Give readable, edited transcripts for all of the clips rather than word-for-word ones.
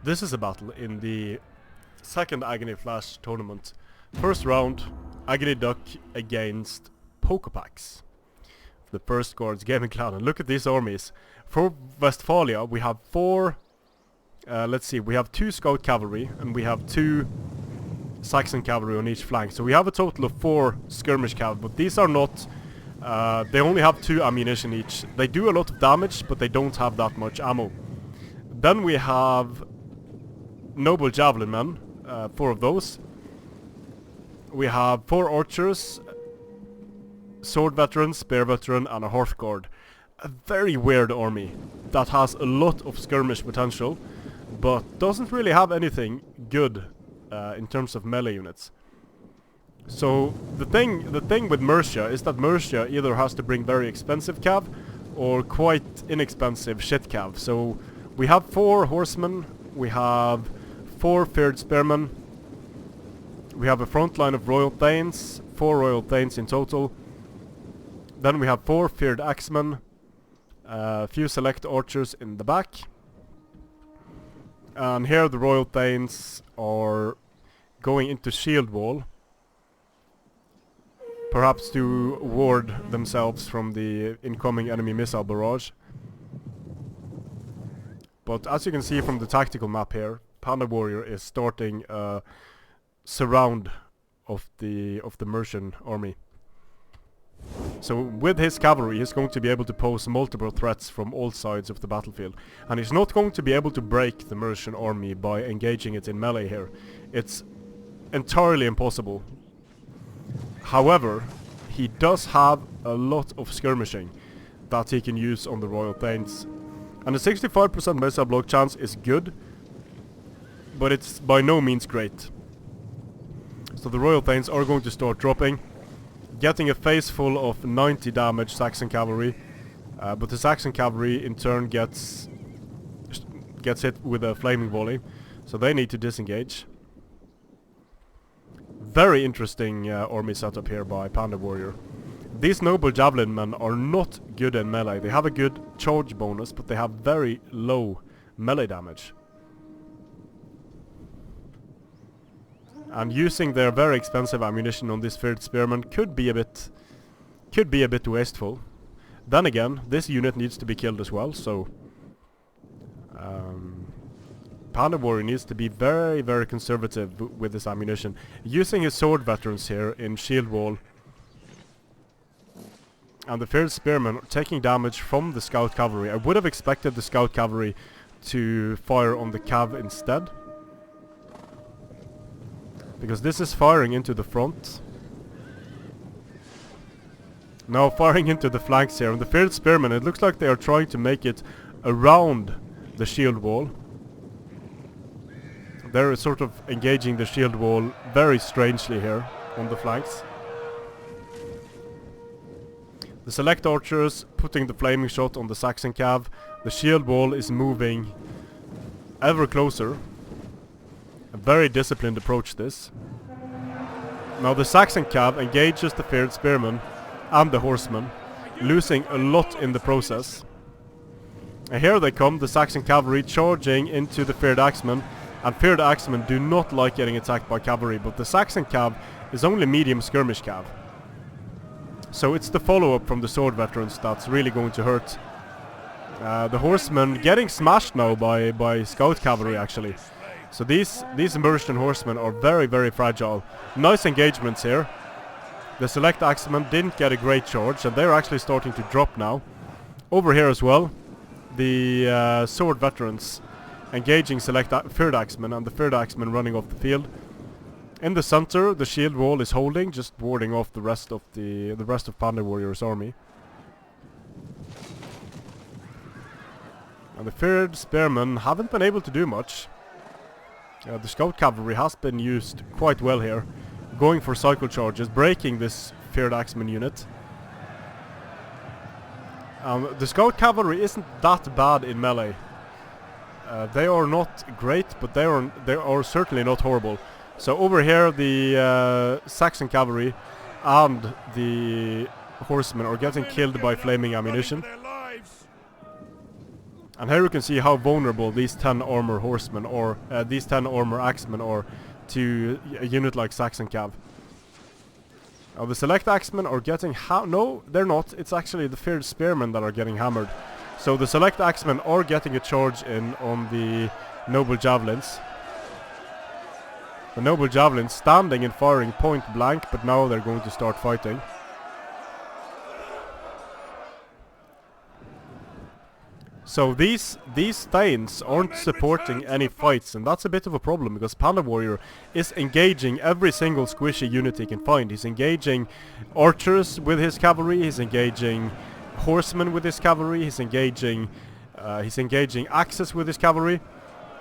This is a battle in the second Aggony Flash tournament. First round, Aggony Duck against Poccopacs. The first guards gaming clan. And look at these armies. For Westphalia, we have we have 2 scout cavalry and we have 2 Saxon cavalry on each flank. So we have a total of 4 skirmish cav, but these are not, they only have 2 ammunition each. They do a lot of damage, but they don't have that much ammo. Then we have noble javelin men, 4 of those. We have 4 archers, sword veteran, spear veteran, and a horse guard. A very weird army that has a lot of skirmish potential, but doesn't really have anything good in terms of melee units. So the thing with Mercia is that Mercia either has to bring very expensive cav or quite inexpensive shit cav. So we have 4 horsemen, we have 4 feared spearmen, we have a front line of royal thanes, 4 royal thanes in total. Then we have 4 feared axemen, a few select archers in the back. And here the royal thanes are going into shield wall, perhaps to ward themselves from the incoming enemy missile barrage. But as you can see from the tactical map here, Panda Warrior is starting a surround of the Mercian army. So with his cavalry he's going to be able to pose multiple threats from all sides of the battlefield. And he's not going to be able to break the Mercian army by engaging it in melee here. It's entirely impossible. However, he does have a lot of skirmishing that he can use on the royal thanes. And the 65% missile block chance is good, but it's by no means great. So the royal thanes are going to start dropping, getting a face full of 90 damage Saxon cavalry, but the Saxon cavalry in turn gets hit with a flaming volley, so they need to disengage. Very interesting army setup here by Panda Warrior. These noble javelin men are not good in melee. They have a good charge bonus, but they have very low melee damage. And using their very expensive ammunition on this feared spearman could be a bit wasteful. Then again, this unit needs to be killed as well, so Panda Warrior needs to be very, very conservative with this ammunition. Using his sword veterans here in shield wall, and the feared spearmen taking damage from the scout cavalry. I would have expected the scout cavalry to fire on the cav instead, because this is firing into the front. Now firing into the flanks here, and the feared spearmen, it looks like they are trying to make it around the shield wall. They're sort of engaging the shield wall very strangely here on the flanks. The select archers putting the flaming shot on the Saxon cav. The shield wall is moving ever closer. A very disciplined approach this. Now the Saxon cav engages the feared spearmen and the horsemen, losing a lot in the process. And here they come, the Saxon cavalry charging into the feared axemen, and feared axemen do not like getting attacked by cavalry, but the Saxon cav is only medium skirmish cav. So it's the follow-up from the sword veterans that's really going to hurt. The horsemen getting smashed now by scout cavalry actually. So these Mercian horsemen are very, very fragile. Nice engagements here. The select axemen didn't get a great charge, and they're actually starting to drop now. Over here as well, the sword veterans engaging select feared axemen, and the feared axemen running off the field. In the center, the shield wall is holding, just warding off the rest of Panda Warrior's army. And the feared spearmen haven't been able to do much. The scout cavalry has been used quite well here, going for cycle charges, breaking this feared axeman unit. The scout cavalry isn't that bad in melee. They are not great, but they are certainly not horrible. So over here the Saxon cavalry and the horsemen are getting killed by flaming ammunition. And here you can see how vulnerable these 10 armor horsemen or these 10 armor axemen are to a unit like Saxon Cav. Now the select axemen are getting no, they're not. It's actually the feared spearmen that are getting hammered. So the select axemen are getting a charge in on the noble javelins. The noble javelins standing and firing point blank, but now they're going to start fighting. So these Thanes aren't supporting any fights, and that's a bit of a problem because PandaWarrior is engaging every single squishy unit he can find. He's engaging archers with his cavalry, he's engaging horsemen with his cavalry, he's engaging axes with his cavalry.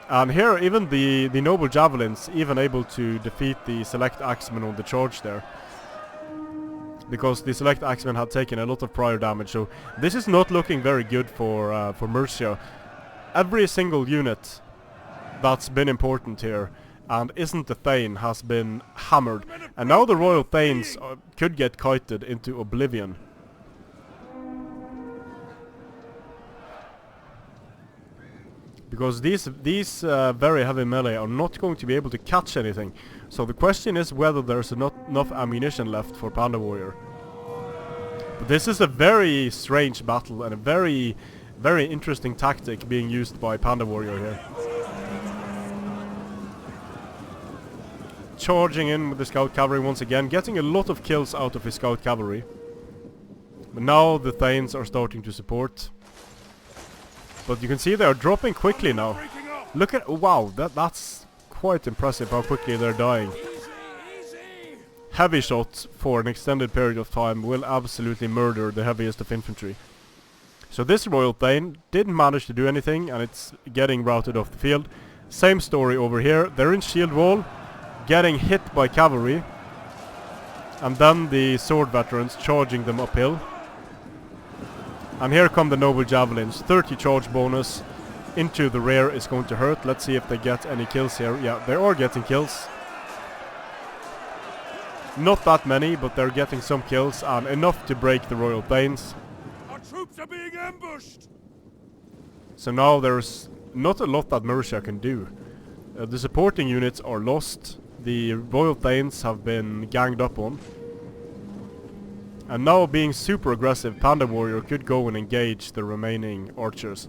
And here even the noble javelins even able to defeat the select axemen on the charge there. Because the select axemen had taken a lot of prior damage, so this is not looking very good for Mercia. Every single unit that's been important here and isn't a Thane has been hammered, and now the Royal Thanes could get kited into oblivion. Because these very heavy melee are not going to be able to catch anything. So the question is whether there's not enough ammunition left for PandaWarrior. But this is a very strange battle and a very, very interesting tactic being used by PandaWarrior here. Charging in with the scout cavalry once again, getting a lot of kills out of his scout cavalry. But now the Thanes are starting to support. But you can see they are dropping quickly now. Look at, wow, that's quite impressive how quickly they're dying. Heavy shots for an extended period of time will absolutely murder the heaviest of infantry. So this Royal Thane didn't manage to do anything, and it's getting routed off the field. Same story over here. They're in shield wall, getting hit by cavalry, and then the sword veterans charging them uphill. And here come the noble javelins. 30 charge bonus into the rear is going to hurt. Let's see if they get any kills here. Yeah, they are getting kills. Not that many, but they're getting some kills, and enough to break the Royal Thanes. Our troops are being ambushed. So now there's not a lot that Mercia can do. The supporting units are lost. The Royal Thanes have been ganged up on. And now, being super aggressive, PandaWarrior could go and engage the remaining archers.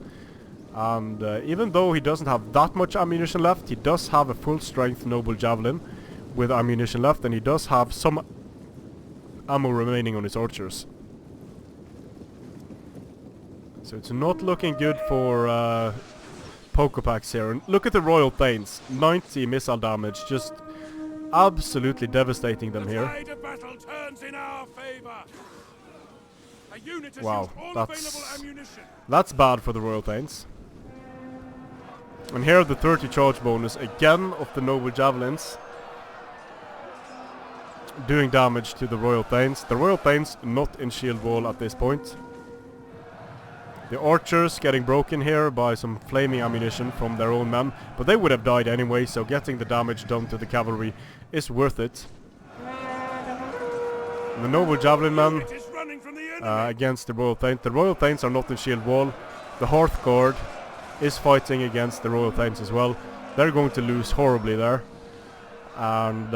And even though he doesn't have that much ammunition left, he does have a full strength noble javelin with ammunition left, and he does have some ammo remaining on his archers. So it's not looking good for Poccopacs here. And look at the Royal Thanes, 90 missile damage, just absolutely devastating them here. Wow, that's bad for the Royal Thanes. And here the 30 charge bonus again of the noble javelins, doing damage to the Royal Thanes. The Royal Thanes not in shield wall at this point. The archers getting broken here by some flaming ammunition from their own men, but they would have died anyway, so getting the damage done to the cavalry is worth it. And the noble javelin men against the Royal Thanes. The Royal Thanes are not in shield wall. The Hearth Guard is fighting against the Royal Thanes as well. They're going to lose horribly there. And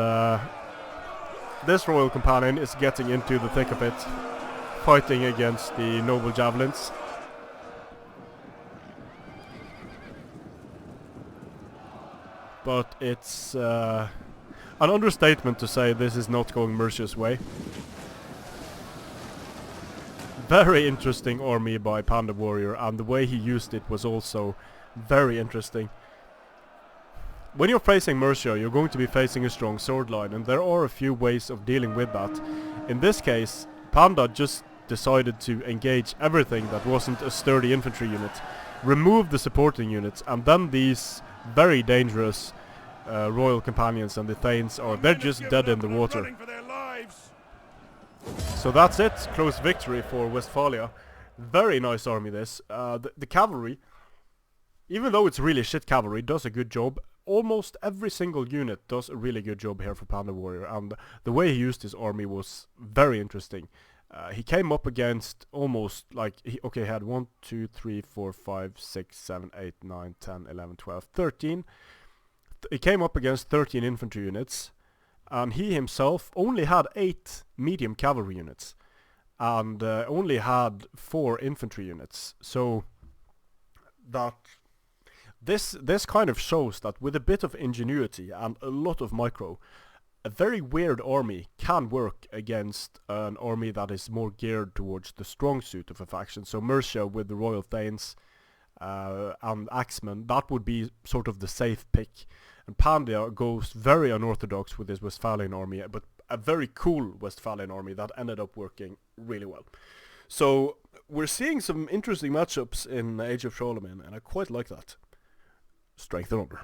this Royal Companion is getting into the thick of it, fighting against the noble javelins. But it's an understatement to say this is not going Mercia's way. Very interesting army by PandaWarrior, and the way he used it was also very interesting. When you're facing Mercia, you're going to be facing a strong sword line, and there are a few ways of dealing with that. In this case, Panda just decided to engage everything that wasn't a sturdy infantry unit, remove the supporting units, and then these very dangerous Royal Companions and the Thanes they're just dead in the water. So that's it, close victory for Westphalia. Very nice army this. The cavalry, even though it's really shit cavalry, does a good job. Almost every single unit does a really good job here for PandaWarrior, and the way he used his army was very interesting. He came up against almost like he had 1, 2, 3, 4, 5, 6, 7, 8, 9, 10, 11, 12, 13. He came up against 13 infantry units, and he himself only had 8 medium cavalry units, and only had 4 infantry units. So that this kind of shows that with a bit of ingenuity and a lot of micro, a very weird army can work against an army that is more geared towards the strong suit of a faction. So Mercia with the Royal Thanes and Axemen, that would be sort of the safe pick. And Panda goes very unorthodox with his Westphalian army, but a very cool Westphalian army that ended up working really well. So we're seeing some interesting matchups in Age of Charlemagne, and I quite like that. Strength and Honor.